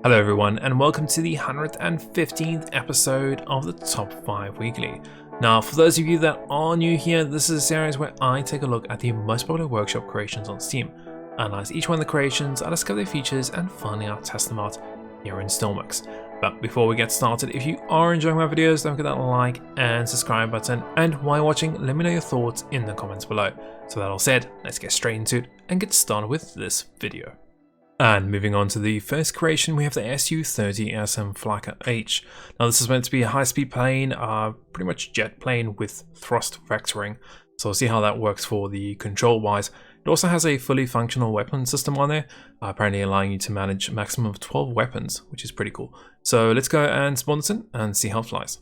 Hello everyone, and welcome to the 115th episode of the Top 5 Weekly. Now, for those of you that are new here, this is a series where I take a look at the most popular workshop creations on Steam, analyze each one of the creations, I discover their features, and finally I test them out here in Stormworks. But before we get started, if you are enjoying my videos, don't forget that like and subscribe button, and while watching, let me know your thoughts in the comments below. So that all said, let's get straight into it and get started with this video. And moving on to the first creation, we have the Su-30 SM Flakka H. Now this is meant to be a high-speed plane, pretty much jet plane with thrust vectoring. So we'll see how that works for the control-wise. It also has a fully functional weapon system on there, apparently allowing you to manage a maximum of 12 weapons, which is pretty cool. So let's go and spawn this in and see how it flies.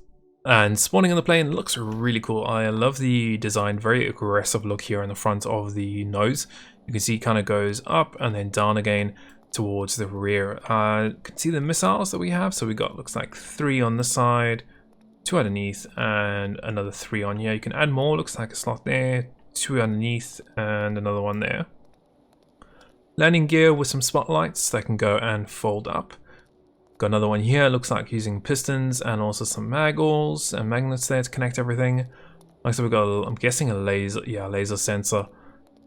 And spawning on the plane looks really cool. I love the design, very aggressive look here in the front of the nose. You can see it kind of goes up and then down again towards the rear. You can see the missiles that we have. So we got, looks like 3 on this side, 2 underneath, and another 3 on here. You can add more, looks like a slot there, 2 underneath, and another one there. Landing gear with some spotlights that can go and fold up. Got another one here, looks like using pistons and also some magles and magnets there to connect everything. Like so we got, I'm guessing a laser, laser sensor.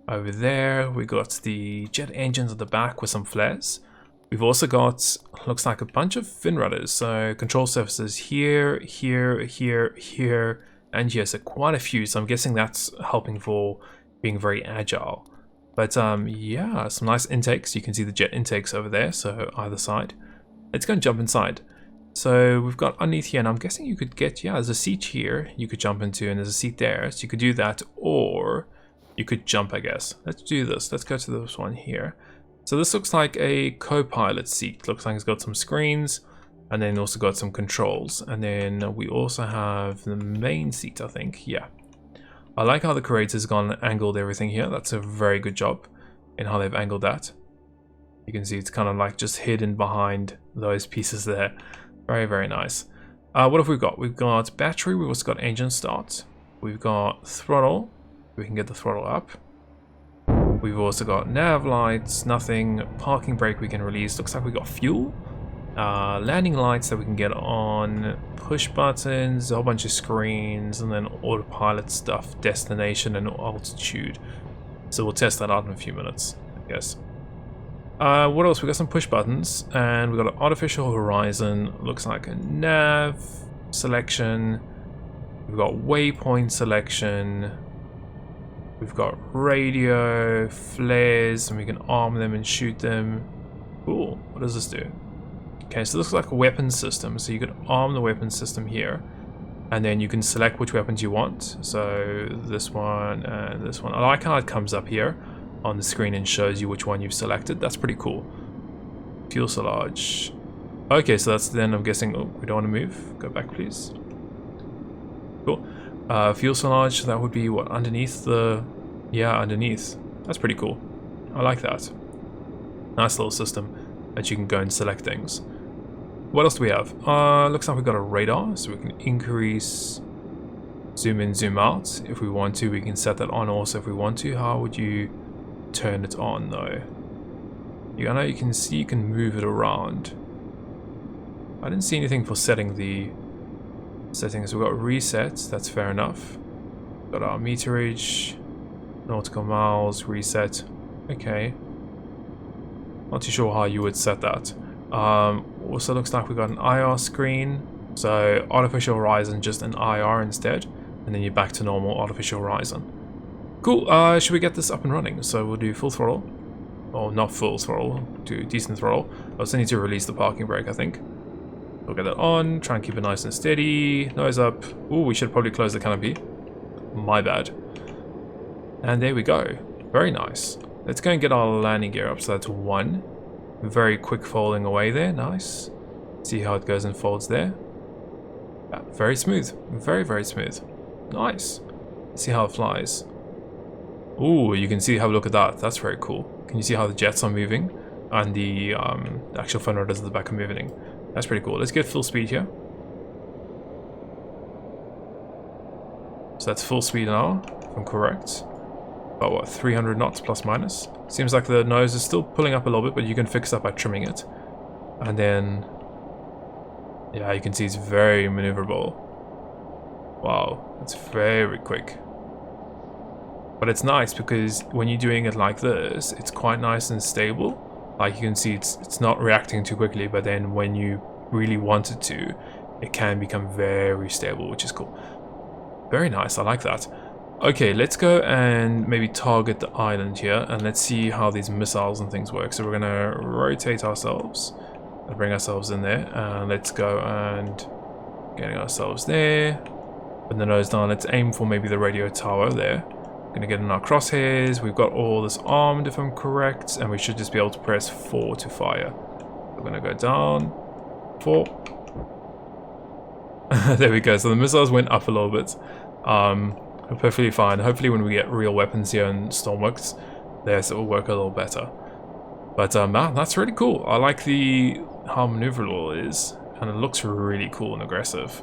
Over there, we got the jet engines at the back with some flares. We've also got, looks like a bunch of fin rudders. So control surfaces here, here, here, here, and here. So quite a few. So I'm guessing that's helping for being very agile. But yeah, some nice intakes. You can see the jet intakes over there. So either side. Let's go and jump inside. So we've got underneath here, and I'm guessing you could get, there's a seat here you could jump into, and there's a seat there. So you could do that, or you could jump, I guess. Let's do this. Let's go to this one here. So this looks like a co-pilot seat. Looks like it's got some screens and then also got some controls. And then we also have the main seat, I think. Yeah. I like how the creator's gone and angled everything here. That's a very good job in how they've angled that. You can see it's kind of like just hidden behind those pieces there. Very, very nice. What have we got? We've got battery. We've also got engine start. We've got throttle. We can get the throttle up. We've also got nav lights, nothing. Parking brake we can release. Looks like we got fuel. Landing lights that we can get on. Push buttons, a whole bunch of screens, and then autopilot stuff, destination and altitude. So we'll test that out in a few minutes, I guess. What else? We got some push buttons, and we got an artificial horizon. Looks like a nav selection. We've got waypoint selection. We've got radio, flares, and we can arm them and shoot them. Cool. What does this do? Okay, so this looks like a weapon system. So you could arm the weapon system here, and then you can select which weapons you want. So this one and this one. I like how it comes up here on the screen and shows you which one you've selected. That's pretty cool. Fuselage. Okay, so that's then, I'm guessing, oh, we don't want to move. Go back, please. Cool. Fuselage, that would be what, underneath the, underneath. That's pretty cool. I like that. Nice little system that you can go and select things. What else do we have? Looks like we've got a radar, so we can increase zoom in, zoom out. If we want to, we can set that on also if we want to. How would you turn it on though? I know you can see you can move it around. I didn't see anything for setting the settings. We've got reset, that's fair enough. Got our meterage, nautical miles, reset. Okay. Not too sure how you would set that. Also looks like we've got an IR screen. So artificial horizon, just an IR instead. And then you're back to normal artificial horizon. Cool, should we get this up and running? So we'll do full throttle. Or not full throttle, do decent throttle. I also need to release the parking brake, I think. We'll get that on, try and keep it nice and steady. Nose up. Ooh, we should probably close the canopy. My bad. And there we go. Very nice. Let's go and get our landing gear up. So that's 1. Very quick folding away there. Nice. See how it goes and folds there. Yeah, very smooth. Very, very smooth. Nice. Let's see how it flies. Ooh, you can see, have a look at that. That's very cool. Can you see how the jets are moving? And the actual fin rudders at the back are moving. That's pretty cool. Let's get full speed here. So that's full speed now, if I'm correct. About what, 300 knots plus minus? Seems like the nose is still pulling up a little bit, but you can fix that by trimming it. And then, yeah, you can see it's very maneuverable. Wow, it's very quick. But it's nice because when you're doing it like this, it's quite nice and stable. Like you can see it's not reacting too quickly, but then when you really want it to, it can become very stable, which is cool. Very nice, I like that. Okay, let's go and maybe target the island here, and let's see how these missiles and things work. So we're gonna rotate ourselves and bring ourselves in there, and let's go and getting ourselves there. Put the nose down, let's aim for maybe the radio tower there. Gonna get in our crosshairs. We've got all this armed if I'm correct, and we should just be able to press 4 to fire. We're gonna go down, 4. There we go, so the missiles went up a little bit. Perfectly fine. Hopefully when we get real weapons here in Stormworks, this will work a little better. But man, that's really cool. I like how maneuverable it is, and it looks really cool and aggressive.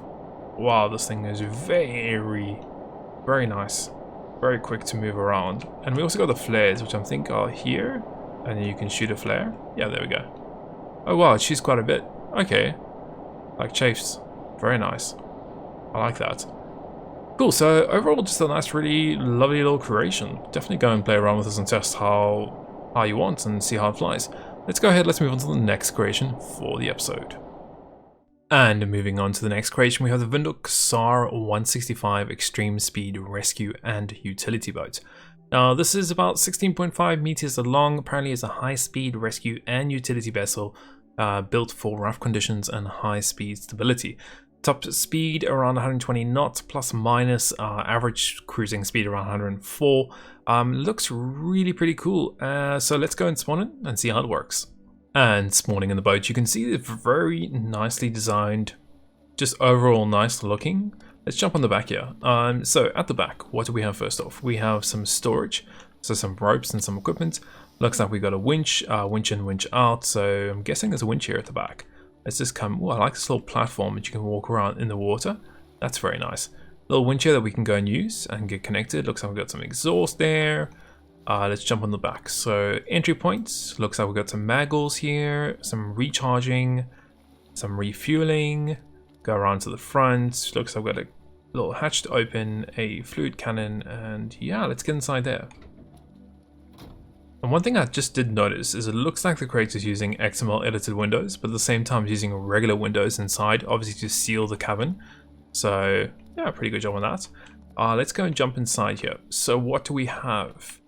Wow, this thing is very, very nice. Very quick to move around. And we also got the flares, which I think are here. And you can shoot a flare. Yeah, there we go. Oh wow, it shoots quite a bit. Okay. Like chafes. Very nice. I like that. Cool, so overall just a nice, really lovely little creation. Definitely go and play around with this and test how you want and see how it flies. Let's go ahead, let's move on to the next creation for the episode. And moving on to the next creation, we have the Vindholk SAR 165 Extreme Speed Rescue and Utility Boat. Now, this is about 16.5 meters long. Apparently, it's a high-speed rescue and utility vessel built for rough conditions and high-speed stability. Top speed around 120 knots, plus minus average cruising speed around 104. Looks really pretty cool. So let's go and spawn it and see how it works. And spawning in the boat, you can see it's very nicely designed, just overall nice looking. Let's jump on the back here. So at the back, what do we have first off? We have some storage, so some ropes and some equipment. Looks like we got a winch, winch in, winch out. So I'm guessing there's a winch here at the back. Let's just come. Oh, I like this little platform that you can walk around in the water. That's very nice. Little winch here that we can go and use and get connected. Looks like we've got some exhaust there. Let's jump on the back. So entry points, looks like we've got some maggles here, some recharging, some refueling, go around to the front. Looks like we've got a little hatch to open, a fluid cannon, and yeah, let's get inside there. And one thing I just did notice is it looks like the crate is using XML edited windows, but at the same time using regular windows inside, obviously to seal the cabin. So yeah, pretty good job on that. Let's go and jump inside here. So what do we have?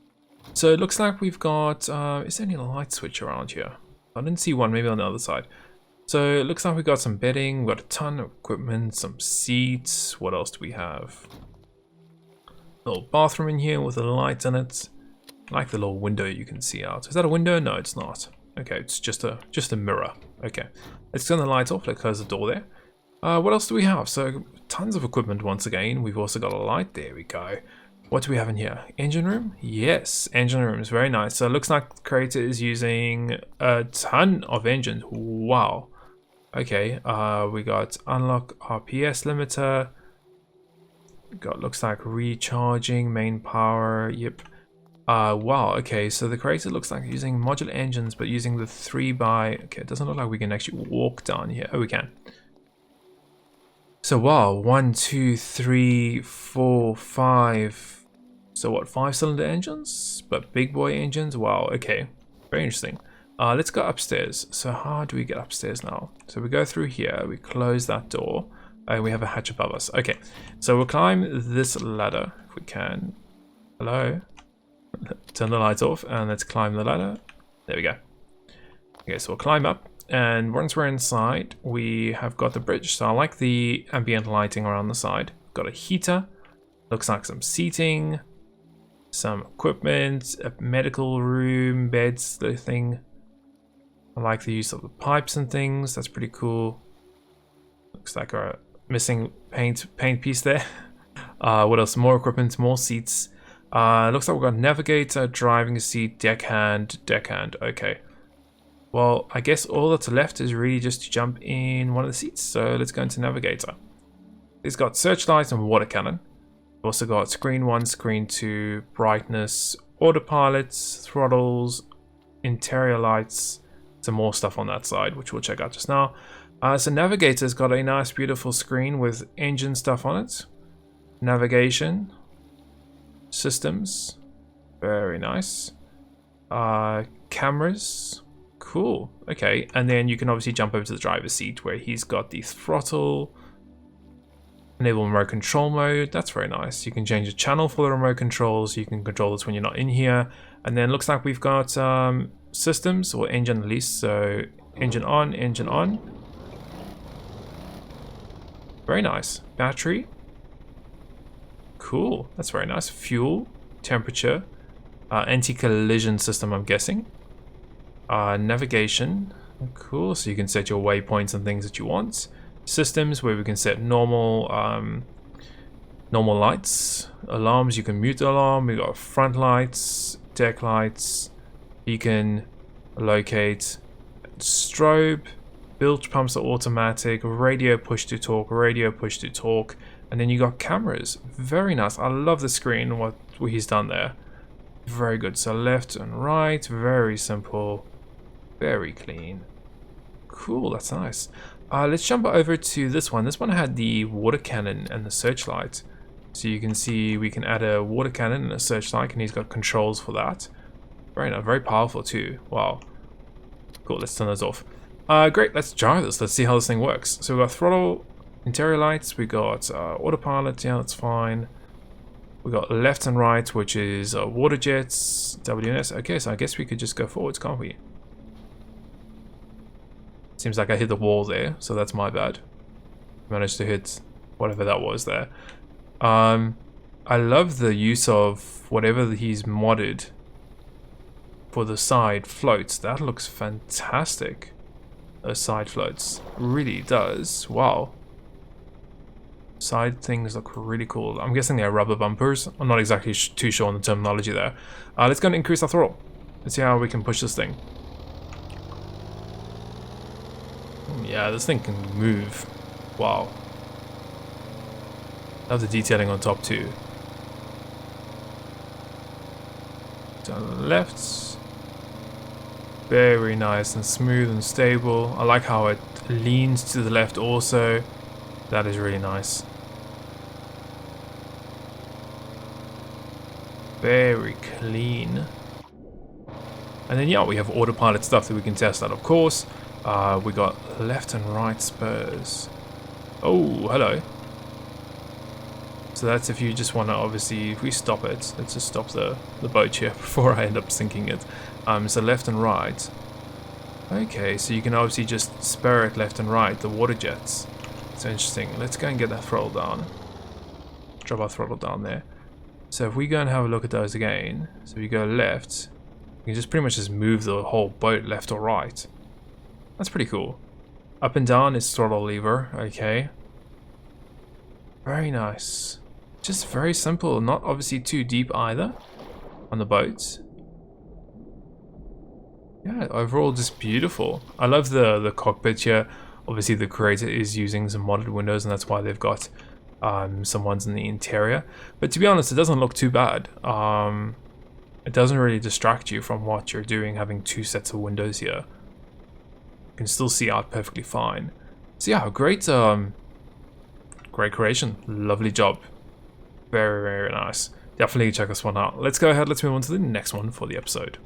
So it looks like we've got, is there any light switch around here? I didn't see one, maybe on the other side. So it looks like we've got some bedding, we've got a ton of equipment, some seats. What else do we have? A little bathroom in here with a light in it. I like the little window you can see out. Is that a window? No, it's not. Okay, it's just a mirror. Okay, let's turn the light off, let's close the door there. What else do we have? So tons of equipment once again. We've also got a light, there we go. What do we have in here? Engine room? Yes, engine room is very nice. So it looks like the creator is using a ton of engines. Wow. Okay, we got unlock RPS limiter. Looks like recharging, main power, yep. Wow, okay, so the creator looks like using modular engines, but using the 3x... Okay, it doesn't look like we can actually walk down here. Oh, we can. So wow, 1, 2, 3, 4, 5... So what, 5-cylinder engines? But big boy engines? Wow, okay. Very interesting. Let's go upstairs. So how do we get upstairs now? So we go through here, we close that door. We have a hatch above us. Okay, so we'll climb this ladder if we can. Hello? Turn the lights off and let's climb the ladder. There we go. Okay, so we'll climb up. And once we're inside, we have got the bridge. So I like the ambient lighting around the side. Got a heater. Looks like some seating. Some equipment, a medical room, beds, the thing. I like the use of the pipes and things. That's pretty cool. Looks like a missing paint piece there. What else? More equipment, more seats. Looks like we've got navigator, driving seat, deckhand. Okay. Well, I guess all that's left is really just to jump in one of the seats. So let's go into navigator. It's got searchlight and water cannon. Also got screen 1, screen 2, brightness, autopilot, throttles, interior lights, some more stuff on that side, which we'll check out just now. So navigator's got a nice beautiful screen with engine stuff on it. Navigation. Systems. Very nice. Cameras. Cool. Okay, and then you can obviously jump over to the driver's seat where he's got the throttle. Enable remote control mode. That's very nice. You can change the channel for the remote controls. You can control this when you're not in here. And then looks like we've got systems, or engine at least. So engine on, engine on. Very nice. Battery. Cool. That's very nice. Fuel. Temperature. Anti-collision system, I'm guessing. Navigation. Cool. So you can set your waypoints and things that you want. Systems, where we can set normal normal lights. Alarms, you can mute the alarm. We got front lights, deck lights, beacon, locate, strobe, bilge pumps are automatic, radio push to talk, and then you got cameras. Very nice. I love the screen, what he's done there. Very good. So left and right, very simple, very clean. Cool, that's nice. Let's jump over to this one. This one had the water cannon and the searchlight. So you can see we can add a water cannon and a searchlight, and he's got controls for that. Very nice, very powerful too. Wow. Cool, let's turn those off. Great, let's drive this. Let's see how this thing works. So we've got throttle, interior lights, we got autopilot, yeah, that's fine. We got left and right, which is water jets, WNS. Okay, so I guess we could just go forwards, can't we? Seems like I hit the wall there, so that's my bad. Managed to hit whatever that was there. I love the use of whatever he's modded for the side floats. That looks fantastic. Those side floats really does. Wow. Side things look really cool. I'm guessing they're rubber bumpers. I'm not exactly too sure on the terminology there. Let's go and increase our throttle. Let's see how we can push this thing. Yeah, this thing can move. Wow. Love the detailing on top too. Down the left. Very nice and smooth and stable. I like how it leans to the left also. That is really nice. Very clean. And then yeah, we have autopilot stuff that we can test out, of course. We got left and right spurs. Oh, hello. So that's if you just want to, obviously, if we stop it, let's just stop the boat here before I end up sinking it. So left and right. Okay, so you can obviously just spur it left and right, the water jets. It's interesting. Let's go and get that throttle down. Drop our throttle down there. So if we go and have a look at those again, so we go left, you can just pretty much just move the whole boat left or right. That's pretty cool. Up and down is throttle lever, okay. Very nice. Just very simple, not obviously too deep either on the boat. Yeah, overall just beautiful. I love the cockpit here. Obviously the creator is using some modded windows, and that's why they've got some ones in the interior. But to be honest, it doesn't look too bad. It doesn't really distract you from what you're doing, having two sets of windows here. You can still see out perfectly fine. So yeah, great great creation. Lovely job. Very, very nice. Definitely check this one out. Let's go ahead, let's move on to the next one for the episode.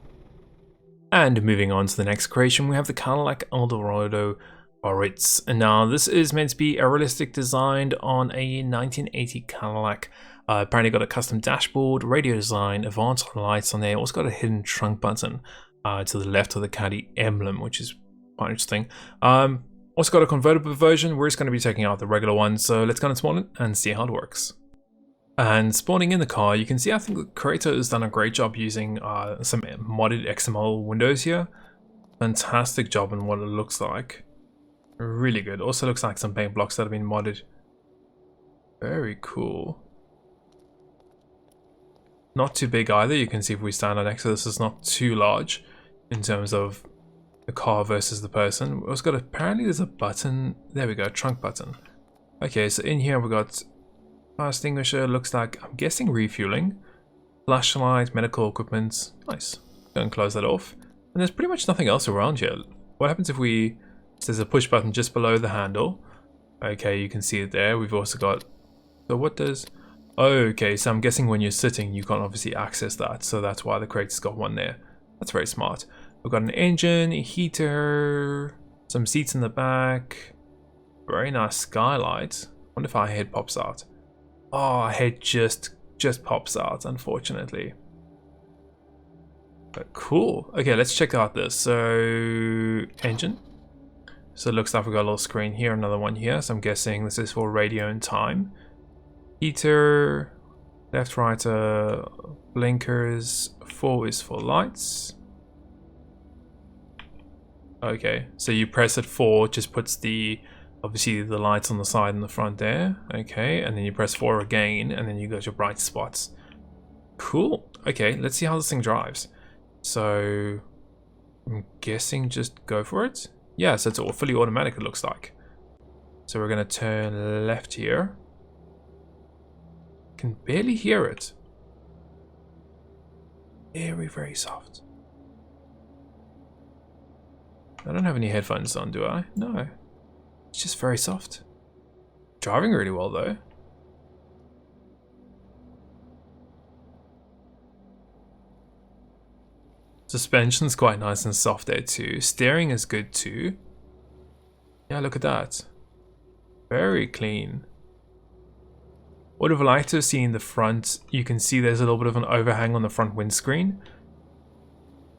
And moving on to the next creation, we have the Cadillac Eldorado Biarritz. And now this is meant to be a realistic design on a 1980 Cadillac. Apparently got a custom dashboard, radio design, advanced lights on there. Also got a hidden trunk button to the left of the Caddy emblem, which is quite interesting. Also got a convertible version. We're just going to be taking out the regular one. So let's go and spawn it and see how it works. And spawning in the car, you can see I think the creator has done a great job using some modded XML windows here. Fantastic job on what it looks like. Really good. Also looks like some paint blocks that have been modded. Very cool. Not too big either. You can see if we stand next to this, it's not too large in terms of the car versus the person. We've also got apparently there's a button. There we go, trunk button. Okay, so in here we got fire extinguisher. Looks like, I'm guessing refueling. Flashlight, medical equipment. Nice. Go and close that off. And there's pretty much nothing else around here. What happens if we... So there's a push button just below the handle. Okay, you can see it there. We've also got... So what does... Oh, okay, so I'm guessing when you're sitting, you can't obviously access that. So that's why the crate's got one there. That's very smart. We've got an engine, a heater, some seats in the back. Very nice skylight. Wonder if our head pops out. Oh, our head just pops out, unfortunately. But cool. Okay, let's check out this. So, engine. So it looks like we've got a little screen here, another one here. So I'm guessing this is for radio and time. Heater, left, right, blinkers. 4 is for lights. Okay, so you press it 4, just puts the, obviously the lights on the side and the front there. Okay, and then you press 4 again, and then you got your bright spots. Cool. Okay, let's see how this thing drives. So, I'm guessing just go for it. Yeah, so it's all fully automatic, it looks like. So we're going to turn left here. Can barely hear it. Very, very soft. I don't have any headphones on, do I? No. It's just very soft. Driving really well, though. Suspension's quite nice and soft there, too. Steering is good, too. Yeah, look at that. Very clean. Would have liked to have seen the front. You can see there's a little bit of an overhang on the front windscreen.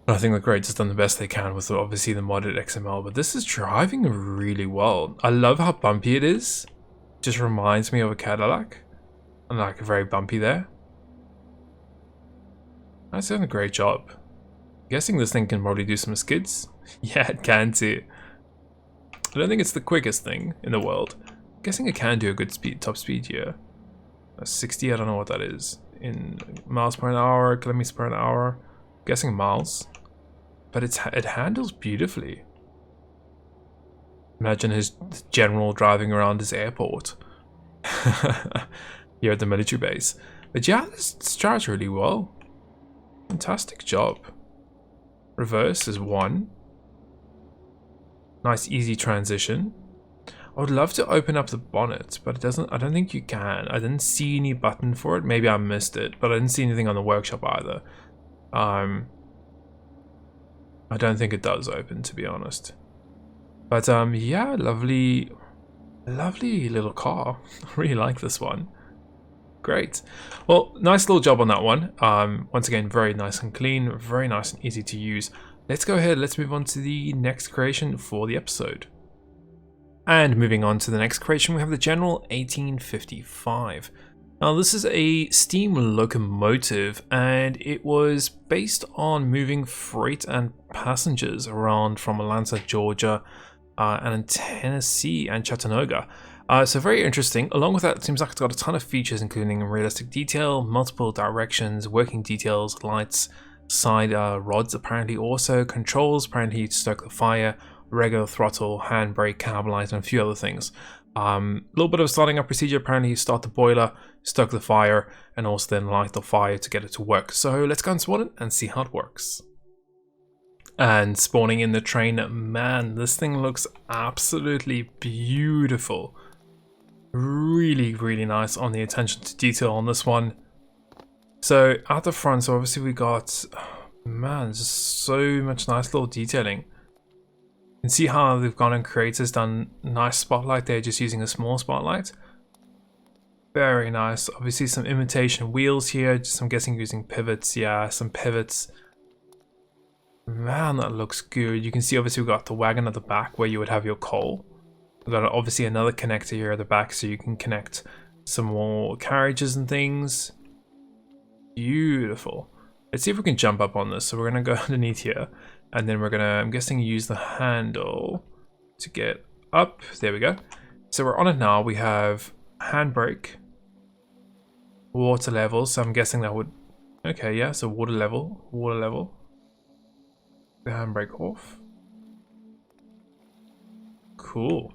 But I think the Greats has done the best they can with obviously the modded XML. But this is driving really well. I love how bumpy it is. Just reminds me of a Cadillac. And like very bumpy there. That's done a great job. I'm guessing this thing can probably do some skids. Yeah, it can too. I don't think it's the quickest thing in the world. I'm guessing it can do a good speed, top speed here. 60, I don't know what that is. In miles per hour, kilometers per hour. I'm guessing miles. But it handles beautifully. Imagine his general driving around his airport. Here at the military base. But yeah, this drives really well. Fantastic job. Reverse is 1. Nice easy transition. I would love to open up the bonnet, but it doesn't. I don't think you can. I didn't see any button for it. Maybe I missed it, but I didn't see anything on the workshop either. I don't think it does open, to be honest. But yeah, lovely little car. I really like this one. Great. Well, nice little job on that one. Once again, very nice and clean, very nice and easy to use. Let's go ahead. Let's move on to the next creation for the episode. And moving on to the next creation, we have the General 1855. Now this is a steam locomotive, and it was based on moving freight and passengers around from Atlanta, Georgia, and in Tennessee and Chattanooga. So very interesting. Along with that, it seems like it's got a ton of features, including realistic detail, multiple directions, working details, lights, side rods apparently also, controls apparently to stoke the fire, regular throttle, handbrake, cab light, and a few other things. A little bit of starting up procedure. Apparently you start the boiler, stoke the fire, and also then light the fire to get it to work. So let's go and spawn it and see how it works. And spawning in the train, man, this thing looks absolutely beautiful. Really, really nice on the attention to detail on this one. So at the front, so obviously we got, man, just so much nice little detailing. You can see how they've gone and creators done nice spotlight there, just using a small spotlight. Very nice. Obviously some imitation wheels here, just I'm guessing using pivots. Yeah, some pivots. Man, that looks good. You can see obviously we've got the wagon at the back where you would have your coal. We've got obviously another connector here at the back so you can connect some more carriages and things. Beautiful. Let's see if we can jump up on this. So we're going to go underneath here. And then we're going to, I'm guessing, use the handle to get up. There we go. So we're on it now. We have handbrake, water level. So I'm guessing that would, okay, yeah. So water level. The handbrake off. Cool.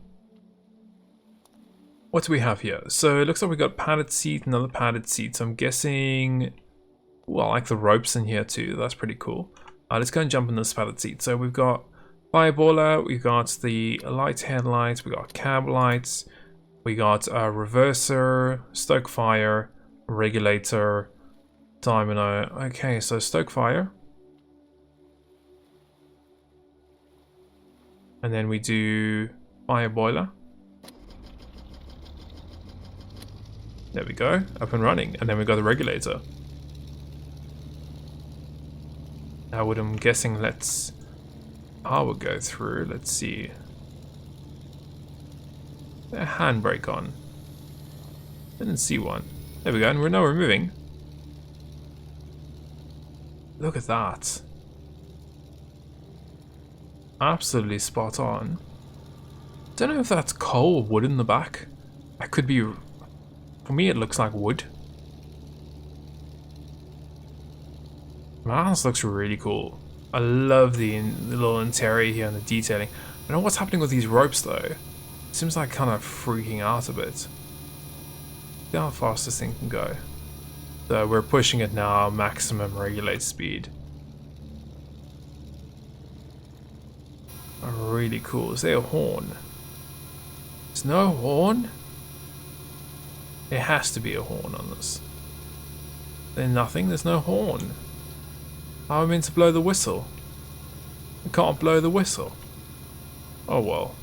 What do we have here? So it looks like we got padded seat, another padded seat. So I'm guessing, well, I like the ropes in here too. That's pretty cool. Let's go and jump in this padded seat. So we've got Fireboiler, we got the light headlights, we got cab lights, we got a reverser, stoke fire, regulator, domino. Okay, so stoke fire. And then we do fire boiler. There we go, up and running. And then we got the regulator. Now what I'm guessing lets power go through. Let's see. A handbrake on. Didn't see one. There we go, and we're moving. Look at that. Absolutely spot on. Don't know if that's coal or wood in the back. That could be. For me, it looks like wood. Man, this looks really cool. I love the little interior here and the detailing. I don't know what's happening with these ropes though. It seems like kind of freaking out a bit. See how fast this thing can go. So we're pushing it now, maximum regulate speed. Really cool. Is there a horn? There's no horn? There has to be a horn on this. There's nothing, there's no horn. How am I meant to blow the whistle? I can't blow the whistle. Oh well.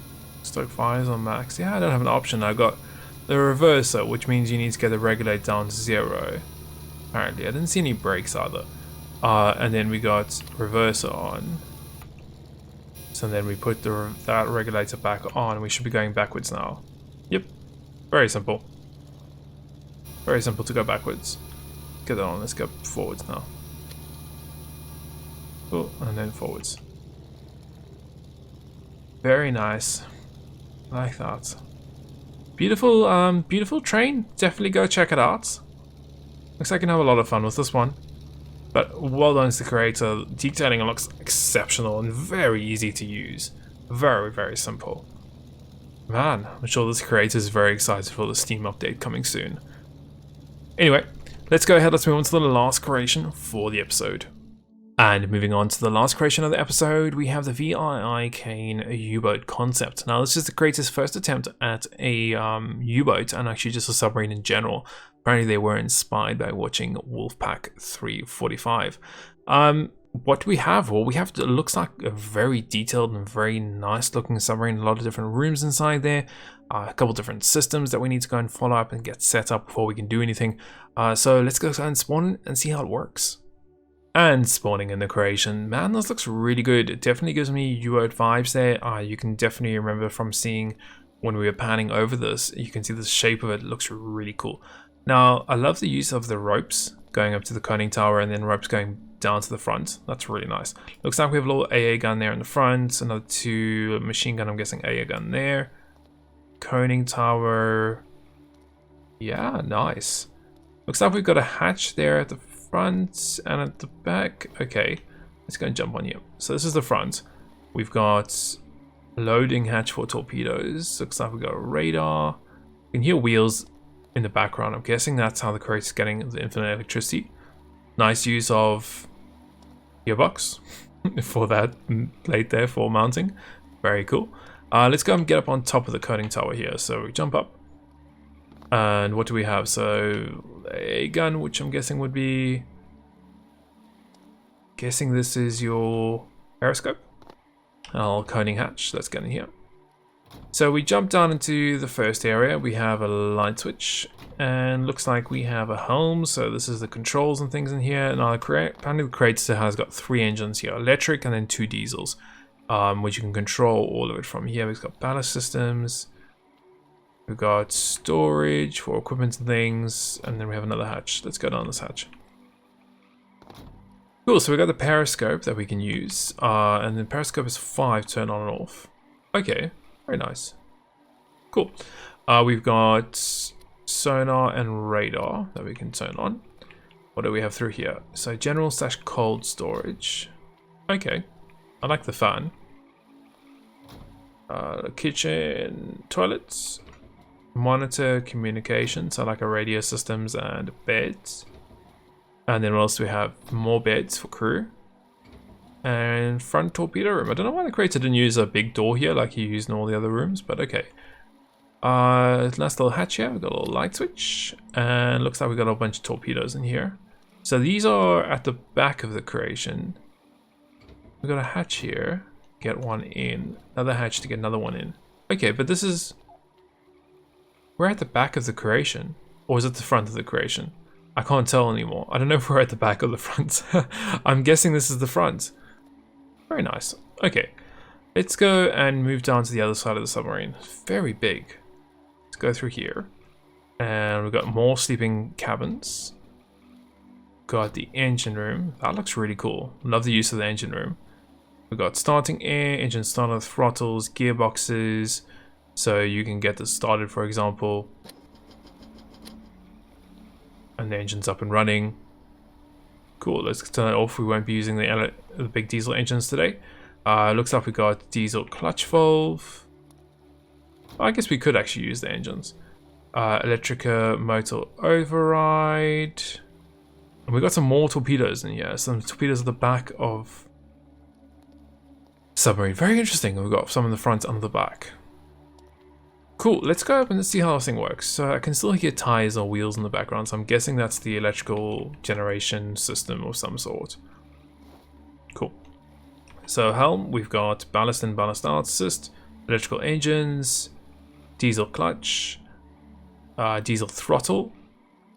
Stoke fires on max. Yeah, I don't have an option. I got the reverser, which means you need to get the regulate down to 0. Apparently, I didn't see any brakes either. And then we got reverser on. So then we put that regulator back on. We should be going backwards now. Yep. Very simple. Very simple to go backwards. Get that on. Let's go forwards now. Oh, and then forwards. Very nice. I like that. Beautiful, beautiful train. Definitely go check it out. Looks like I can have a lot of fun with this one. But well done to the creator. Detailing looks exceptional and very easy to use. Very, very simple. Man, I'm sure this creator is very excited for the Steam update coming soon. Anyway, let's go ahead. Let's move on to the last creation for the episode. And moving on to the last creation of the episode, we have the VIIKane U-boat concept. Now, this is the creator's first attempt at a U-boat and actually just a submarine in general. Apparently, they were inspired by watching Wolfpack 345. What do we have? Well, we have, it looks like a very detailed and very nice looking submarine. A lot of different rooms inside there. A couple different systems that we need to go and follow up and get set up before we can do anything. So let's go and spawn and see how it works. And spawning in the creation, man, this looks really good. It definitely gives me U-boat vibes there. You can definitely remember from seeing when we were panning over this, you can see the shape of it. It looks really cool. Now, I love the use of the ropes going up to the conning tower and then ropes going down to the front. That's really nice. Looks like we have a little AA gun there in the front, another 2 machine gun, I'm guessing AA gun there. Conning tower. Yeah, nice. Looks like we've got a hatch there at the front and at the back. Okay, let's go and jump on you. So this is the front. We've got loading hatch for torpedoes. Looks like we've got a radar. You can hear wheels in the background. I'm guessing that's how the creator's getting the infinite electricity. Nice use of gearbox for that plate there for mounting. Very cool. Let's go and get up on top of the conning tower here. So we jump up. And what do we have? So a gun, which I'm guessing would be... Guessing this is your periscope. Conning hatch. Let's get in here. So we jump down into the first area. We have a light switch. And looks like we have a helm. So this is the controls and things in here. Now apparently the creator has got 3 engines here. Electric and then 2 diesels. Which you can control all of it from here. We've got ballast systems. We've got storage for equipment and things, and then we have another hatch. Let's go down this hatch. Cool, so we've got the periscope that we can use, and the periscope is 5, turn on and off. Okay, very nice. Cool. We've got sonar and radar that we can turn on. What do we have through here? So general / cold storage. Okay, I like the fan. Kitchen, toilets. Monitor communication, so like a radio systems and beds. And then what else do we have? More beds for crew. And front torpedo room. I don't know why the creator didn't use a big door here like he used in all the other rooms, but okay. Nice little hatch here. We've got a little light switch. And looks like we've got a bunch of torpedoes in here. So these are at the back of the creation. We've got a hatch here. Get one in. Another hatch to get another one in. Okay, but this is... We're at the back of the creation. Or is it the front of the creation? I can't tell anymore. I don't know if we're at the back or the front. I'm guessing this is the front. Very nice. Okay. Let's go and move down to the other side of the submarine. It's very big. Let's go through here. And we've got more sleeping cabins. Got the engine room. That looks really cool. Love the use of the engine room. We've got starting air, engine starter, throttles, gearboxes. So you can get this started, for example. And the engine's up and running. Cool, let's turn it off. We won't be using the big diesel engines today. Looks like we got diesel clutch valve. I guess we could actually use the engines. Electrica motor override. And we got some more torpedoes in here. Some torpedoes at the back of submarine. Very interesting. We've got some in the front and the back. Cool, let's go up and let's see how this thing works. So I can still hear tires or wheels in the background, so I'm guessing that's the electrical generation system of some sort. Cool. So helm, we've got ballast and ballast out assist, electrical engines, diesel clutch, diesel throttle,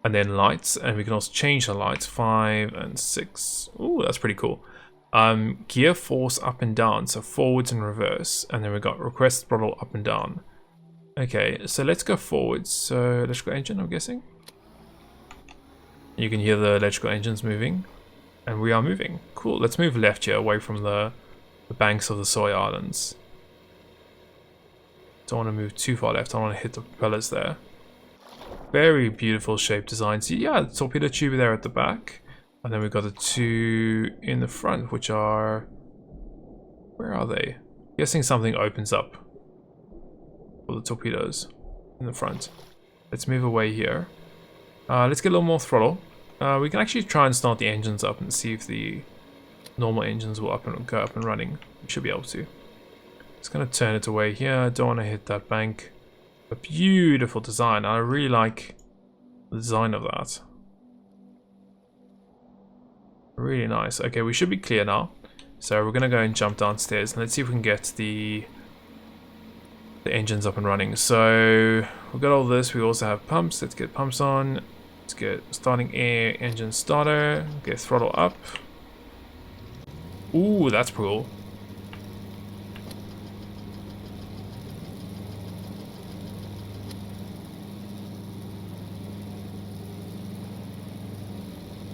and then lights, and we can also change the lights, 5 and 6. Ooh, that's pretty cool. Gear force up and down, so forwards and reverse, and then we've got request throttle up and down. Okay, so let's go forwards. So electrical engine, I'm guessing. You can hear the electrical engines moving, and we are moving. Cool, let's move left here, away from the banks of the Soy Islands. Don't want to move too far left, I don't want to hit the propellers there. Very beautiful shape design. So yeah, the torpedo tube there at the back. And then we've got the two in the front, which are... Where are they? I'm guessing something opens up for the torpedoes in the front. Let's move away here. Let's get a little more throttle. We can actually try and start the engines up and see if the normal engines will go up and running. We should be able to. Just gonna turn it away here. Don't want to hit that bank. A beautiful design. I really like the design of that. Really nice. Okay, we should be clear now. So we're gonna go and jump downstairs and let's see if we can get the engines up and running. So we've got all this. We also have pumps. Let's get pumps on. Let's get starting air, engine starter. Get throttle up. Ooh, that's cool.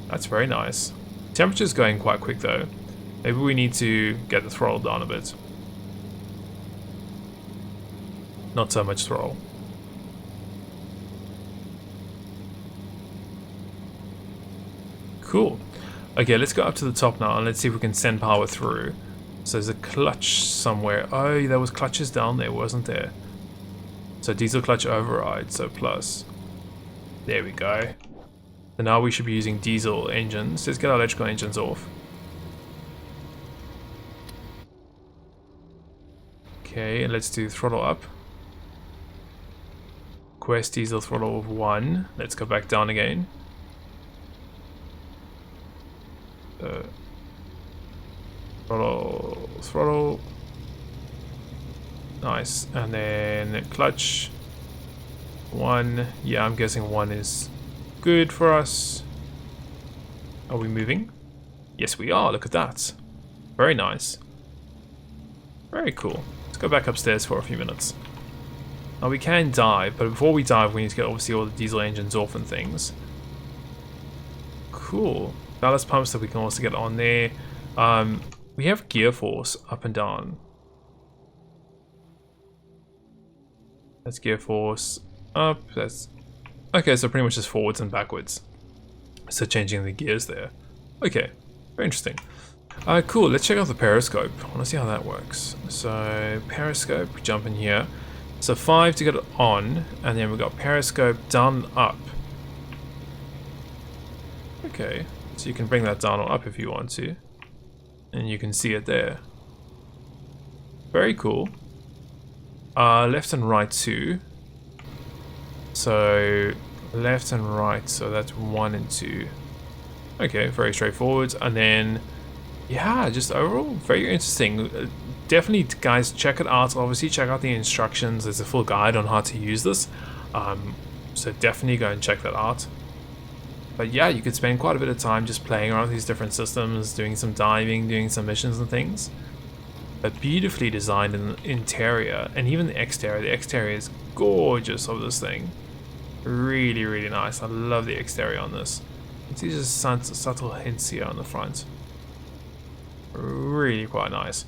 That's very nice. Temperature's going quite quick though. Maybe we need to get the throttle down a bit. Not so much throttle. Cool. Okay, let's go up to the top now and let's see if we can send power through. So there's a clutch somewhere. Oh, there was clutches down there, wasn't there? So diesel clutch override, so plus. There we go. So now we should be using diesel engines. Let's get our electrical engines off. Okay, and let's do throttle up. Quest diesel throttle of 1. Let's go back down again. Throttle. Nice. And then clutch. 1. Yeah, I'm guessing 1 is good for us. Are we moving? Yes, we are. Look at that. Very nice. Very cool. Let's go back upstairs for a few minutes. Now we can dive, but before we dive, we need to get obviously all the diesel engines off and things. Cool. Ballast pumps that we can also get on there. We have gear force up and down. That's gear force up. That's okay. So pretty much just forwards and backwards. So changing the gears there. Okay, very interesting. Cool. Let's check out the periscope. I want to see how that works. So periscope, we jump in here. So 5 to get it on, and then we've got periscope down up. Okay, so you can bring that down or up if you want to. and you can see it there. Very cool. Left and right too. So left and right, so that's 1 and 2. Okay, very straightforward. And then yeah, just overall very interesting. Definitely guys, check it out. Obviously check out the instructions. There's a full guide on how to use this, so definitely go and check that out. But yeah, you could spend quite a bit of time just playing around with these different systems, doing some diving, doing some missions and things. But beautifully designed in the interior and even the exterior. The exterior is gorgeous of this thing. Really, really nice. I love the exterior on this. It's just subtle hints here on the front. Really quite nice.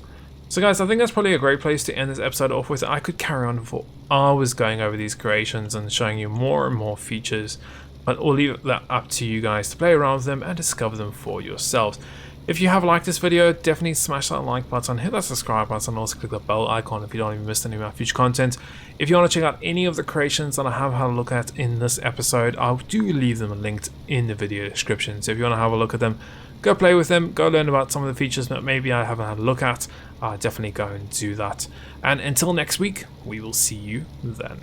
So guys, I think that's probably a great place to end this episode off with. I could carry on for hours going over these creations and showing you more and more features, but I'll leave that up to you guys to play around with them and discover them for yourselves. If you have liked this video, definitely smash that like button, hit that subscribe button, and also click the bell icon if you don't even miss any of my future content. If you want to check out any of the creations that I have had a look at in this episode, I do leave them linked in the video description. So if you want to have a look at them, go play with them, go learn about some of the features that maybe I haven't had a look at. Definitely go and do that. And until next week, we will see you then.